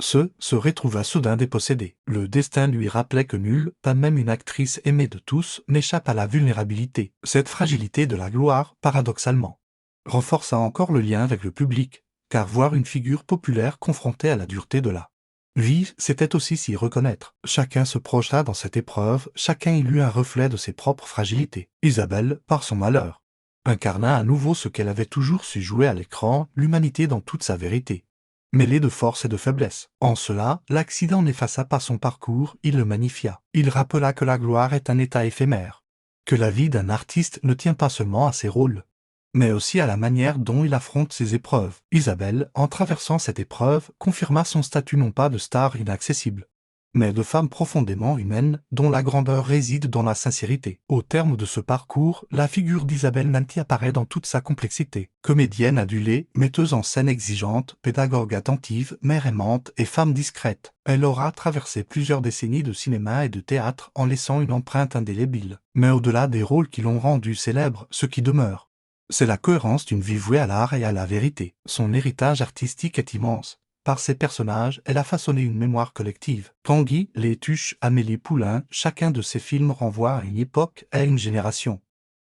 se retrouva soudain dépossédée. Le destin lui rappelait que nulle, pas même une actrice aimée de tous, n'échappe à la vulnérabilité. Cette fragilité de la gloire, paradoxalement, renforça encore le lien avec le public, car voir une figure populaire confrontée à la dureté de la vie, c'était aussi s'y reconnaître. Chacun se projeta dans cette épreuve, chacun y lut un reflet de ses propres fragilités. Isabelle, par son malheur, incarna à nouveau ce qu'elle avait toujours su jouer à l'écran, l'humanité dans toute sa vérité, mêlée de force et de faiblesse. En cela, l'accident n'effaça pas son parcours, il le magnifia. Il rappela que la gloire est un état éphémère, que la vie d'un artiste ne tient pas seulement à ses rôles, mais aussi à la manière dont il affronte ses épreuves. Isabelle, en traversant cette épreuve, confirma son statut non pas de star inaccessible, mais de femme profondément humaine, dont la grandeur réside dans la sincérité. Au terme de ce parcours, la figure d'Isabelle Nanty apparaît dans toute sa complexité. Comédienne adulée, metteuse en scène exigeante, pédagogue attentive, mère aimante et femme discrète, elle aura traversé plusieurs décennies de cinéma et de théâtre en laissant une empreinte indélébile. Mais au-delà des rôles qui l'ont rendue célèbre, ce qui demeure, c'est la cohérence d'une vie vouée à l'art et à la vérité. Son héritage artistique est immense. Par ses personnages, elle a façonné une mémoire collective. Tanguy, Les Tuches, Amélie Poulain, chacun de ses films renvoie à une époque, à une génération,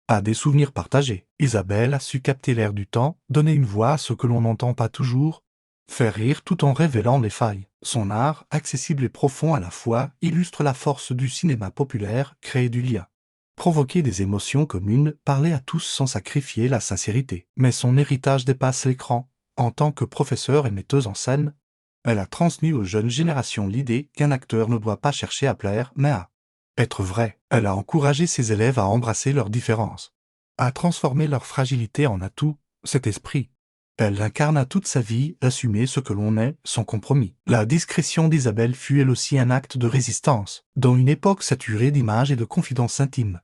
à des souvenirs partagés. Isabelle a su capter l'air du temps, donner une voix à ce que l'on n'entend pas toujours, faire rire tout en révélant les failles. Son art, accessible et profond à la fois, illustre la force du cinéma populaire, créer du lien, provoquer des émotions communes, parler à tous sans sacrifier la sincérité. Mais son héritage dépasse l'écran. En tant que professeure et metteuse en scène, elle a transmis aux jeunes générations l'idée qu'un acteur ne doit pas chercher à plaire, mais à être vrai. Elle a encouragé ses élèves à embrasser leurs différences, à transformer leur fragilité en atout. Cet esprit, elle incarna toute sa vie, assumer ce que l'on est, sans compromis. La discrétion d'Isabelle fut elle aussi un acte de résistance. Dans une époque saturée d'images et de confidences intimes,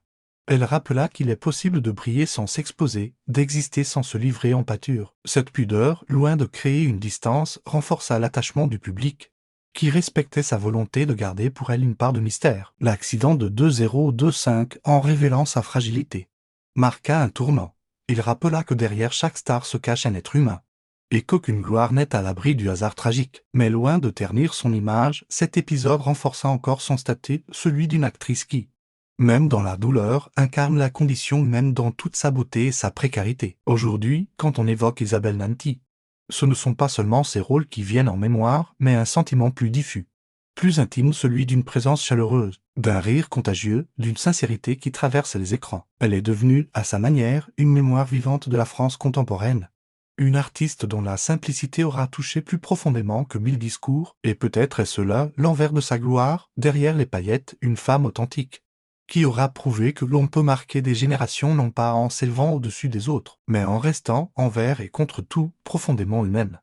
elle rappela qu'il est possible de briller sans s'exposer, d'exister sans se livrer en pâture. Cette pudeur, loin de créer une distance, renforça l'attachement du public, qui respectait sa volonté de garder pour elle une part de mystère. L'accident de 2025, en révélant sa fragilité, marqua un tournant. Il rappela que derrière chaque star se cache un être humain, et qu'aucune gloire n'est à l'abri du hasard tragique. Mais loin de ternir son image, cet épisode renforça encore son statut, celui d'une actrice qui, même dans la douleur, incarne la condition humaine dans toute sa beauté et sa précarité. Aujourd'hui, quand on évoque Isabelle Nanty, ce ne sont pas seulement ses rôles qui viennent en mémoire, mais un sentiment plus diffus, plus intime, celui d'une présence chaleureuse, d'un rire contagieux, d'une sincérité qui traverse les écrans. Elle est devenue, à sa manière, une mémoire vivante de la France contemporaine. Une artiste dont la simplicité aura touché plus profondément que 1000 discours, et peut-être est-ce là l'envers de sa gloire, derrière les paillettes, une femme authentique, qui aura prouvé que l'on peut marquer des générations non pas en s'élevant au-dessus des autres, mais en restant, envers et contre tout, profondément humaine.